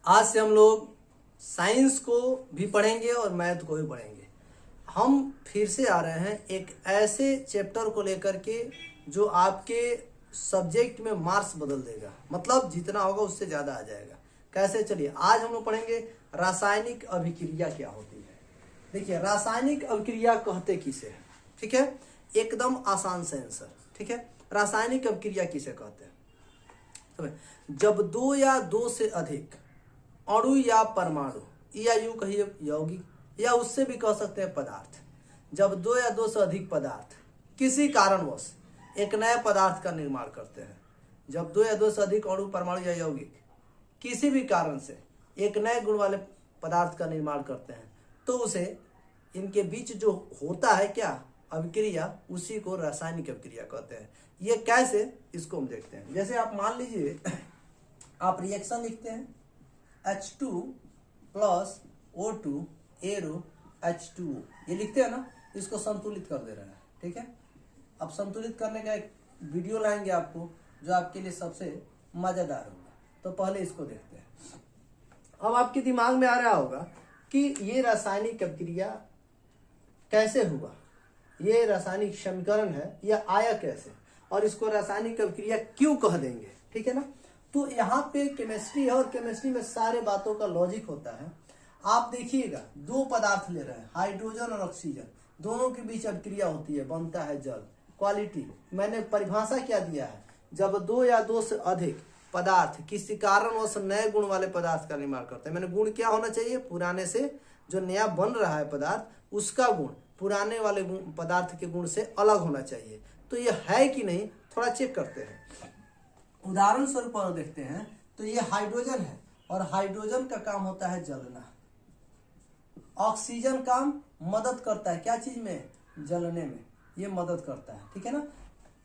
आज से हम लोग साइंस को भी पढ़ेंगे और मैथ को भी पढ़ेंगे। हम फिर से आ रहे हैं एक ऐसे चैप्टर को लेकर के जो आपके सब्जेक्ट में मार्क्स बदल देगा, मतलब जितना होगा उससे ज़्यादा आ जाएगा। कैसे? चलिए आज हम लोग पढ़ेंगे रासायनिक अभिक्रिया क्या होती है। देखिए, रासायनिक अभिक्रिया कहते किसे हैं, ठीक है? एकदम आसान से आंसर, ठीक है। रासायनिक अभिक्रिया किसे कहते हैं? जब दो या दो से अधिक अणु या परमाणु, या यूं कहिए यौगिक, या उससे भी कह सकते हैं पदार्थ, जब दो या दो से अधिक पदार्थ किसी कारणवश एक नए पदार्थ का निर्माण करते हैं, जब दो या दो से अधिक अणु, परमाणु या यौगिक किसी भी कारण से एक नए गुण वाले पदार्थ का निर्माण करते हैं, तो उसे इनके बीच जो होता है क्या अभिक्रिया, उसी को रासायनिक अभिक्रिया कहते हैं। ये कैसे, इसको हम देखते हैं। जैसे आप मान लीजिए आप रिएक्शन लिखते हैं H2 plus O2 arrow H2O, ये लिखते हैं ना, इसको संतुलित कर दे रहा है, ठीक है। अब संतुलित करने का एक वीडियो लाएंगे आपको जो आपके लिए सबसे मजेदार होगा, तो पहले इसको देखते हैं। अब आपके दिमाग में आ रहा होगा कि ये रासायनिक अभिक्रिया कैसे हुआ, ये रासायनिक समीकरण है, यह आया कैसे, और इसको रासायनिक अभिक्रिया क्यों कह देंगे, ठीक है ना। तो यहाँ पे केमिस्ट्री है और केमिस्ट्री में सारे बातों का लॉजिक होता है। आप देखिएगा, दो पदार्थ ले रहे हैं, हाइड्रोजन और ऑक्सीजन, दोनों के बीच अभिक्रिया होती है, बनता है जल। क्वालिटी मैंने परिभाषा क्या दिया है, जब दो या दो से अधिक पदार्थ किसी कारणवश नए गुण वाले पदार्थ का निर्माण करते हैं। मैंने गुण क्या होना चाहिए, पुराने से जो नया बन रहा है पदार्थ उसका गुण पुराने वाले पदार्थ के गुण से अलग होना चाहिए। तो ये है कि नहीं, थोड़ा चेक करते हैं। उदाहरण स्वरूप देखते हैं, तो ये हाइड्रोजन है और हाइड्रोजन का काम होता है जलना। ऑक्सीजन काम मदद करता है क्या चीज में, जलने में, ये मदद करता है, ठीक है ना।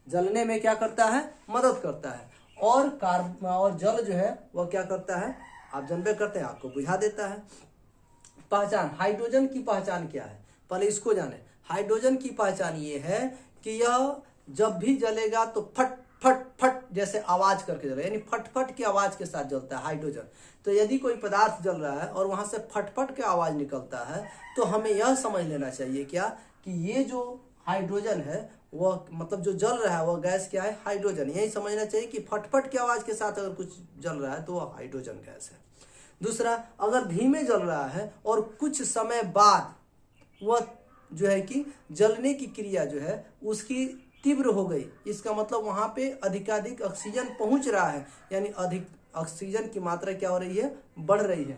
जलने में क्या करता है, मदद करता है। और जल जो है वह क्या करता है, आप जानबे करते हैं, आपको बुझा देता है। पहचान, हाइड्रोजन की पहचान क्या है, पहले इसको जाने। हाइड्रोजन की पहचान ये है कि यह जब भी जलेगा तो फट फट फट जैसे आवाज करके जलेगा, यानी फट फट की आवाज के साथ जलता है हाइड्रोजन। तो यदि कोई पदार्थ जल रहा है और वहां से फट फट के आवाज निकलता है, तो हमें यह समझ लेना चाहिए क्या कि ये जो हाइड्रोजन है वह, मतलब जो जल रहा है वह गैस क्या है, हाइड्रोजन। यही समझना चाहिए कि फटफट की आवाज के साथ अगर कुछ जल रहा है तो वह हाइड्रोजन गैस है। दूसरा, अगर धीमे जल रहा है और कुछ समय बाद वह जो है कि जलने की क्रिया जो है उसकी तीव्र हो गई, इसका मतलब वहां पे अधिकाधिक ऑक्सीजन पहुंच रहा है, यानी अधिक ऑक्सीजन की मात्रा क्या हो रही है, बढ़ रही है।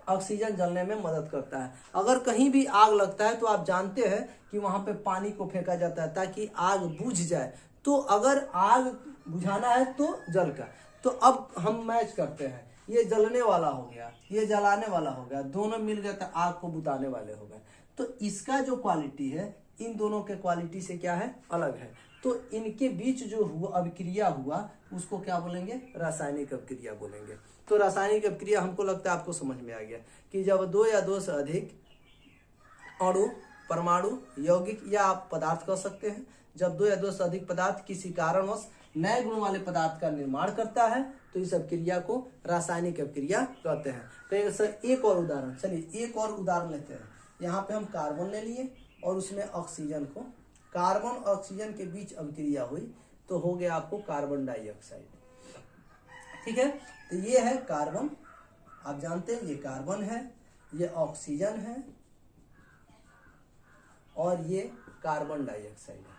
ऑक्सीजन जलने में मदद करता है। अगर कहीं भी आग लगता है तो आप जानते हैं कि वहां पे पानी को फेंका जाता है ताकि आग बुझ जाए। तो अगर आग बुझाना है तो जल का, तो अब हम मैच करते हैं, ये जलने वाला हो गया, ये जलाने वाला हो गया, दोनों मिल गए तो आग को बुझाने वाले हो गए। तो इसका जो क्वालिटी है इन दोनों के क्वालिटी से क्या है, अलग है। तो इनके बीच जो हुआ अभिक्रिया हुआ उसको क्या बोलेंगे, रासायनिक अभिक्रिया बोलेंगे। तो रासायनिक अभिक्रिया हमको लगता है आपको समझ में आ गया कि जब दो या दो से अधिक अणु, परमाणु, यौगिक या आप पदार्थ कह सकते हैं, जब दो या दो से अधिक पदार्थ किसी कारणवश नए गुण वाले पदार्थ का निर्माण करता है तो इस अभिक्रिया को रासायनिक अभिक्रिया कहते हैं। तो सर एक और उदाहरण, चलिए एक और उदाहरण लेते हैं। यहाँ पे हम कार्बन ले लिए और उसमें ऑक्सीजन को, कार्बन और ऑक्सीजन के बीच अभिक्रिया हुई तो हो गया आपको कार्बन डाइऑक्साइड, ठीक है। तो ये है कार्बन, आप जानते हैं ये कार्बन है, ये ऑक्सीजन है और ये कार्बन डाइऑक्साइड है।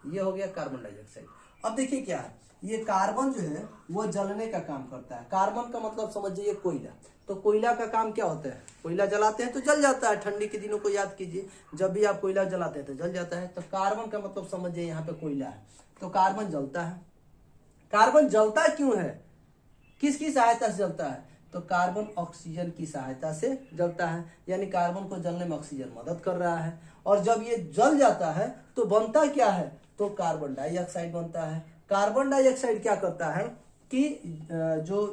ये हो गया कार्बन डाइऑक्साइड। अब देखिए क्या है, ये कार्बन जो है वो जलने का काम करता है। कार्बन का मतलब समझिए कोयला। तो कोयला का काम क्या होता है, कोयला जलाते हैं तो जल जाता है। ठंडी के दिनों को याद कीजिए, जब भी आप कोयला जलाते हैं तो जल जाता है। तो कार्बन का मतलब समझिए यहाँ पे कोयला है, तो कार्बन जलता है। कार्बन जलता क्यों है, किसकी सहायता से जलता है, तो कार्बन ऑक्सीजन की सहायता से जलता है, यानी कार्बन को जलने में ऑक्सीजन मदद कर रहा है। और जब ये जल जाता है तो बनता क्या है, तो कार्बन डाइऑक्साइड बनता है। कार्बन डाइऑक्साइड क्या करता है कि जो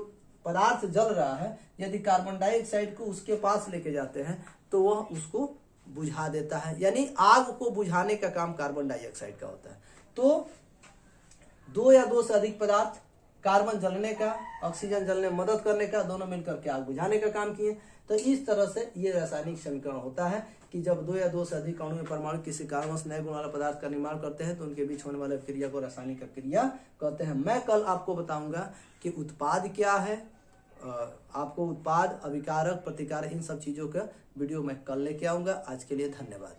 पदार्थ जल रहा है, यदि कार्बन डाइऑक्साइड को उसके पास लेके जाते हैं तो वह उसको बुझा देता है, यानी आग को बुझाने का काम कार्बन डाइऑक्साइड का होता है। तो दो या दो से अधिक पदार्थ कार्बन जलने का, ऑक्सीजन जलने में मदद करने का, दोनों मिलकर के आग बुझाने का काम किए। तो इस तरह से ये रासायनिक समीकरण होता है कि जब दो या दो से अधिक अणु या परमाणु किसी कारणवश नए गुण वाला पदार्थ का निर्माण करते हैं तो उनके बीच होने वाले क्रिया को रासायनिक क्रिया कहते हैं। मैं कल आपको बताऊंगा कि उत्पाद क्या है, आपको उत्पाद, अभिकारक, प्रतिकारक, इन सब चीजों का वीडियो मैं कल लेके आऊंगा। आज के लिए धन्यवाद।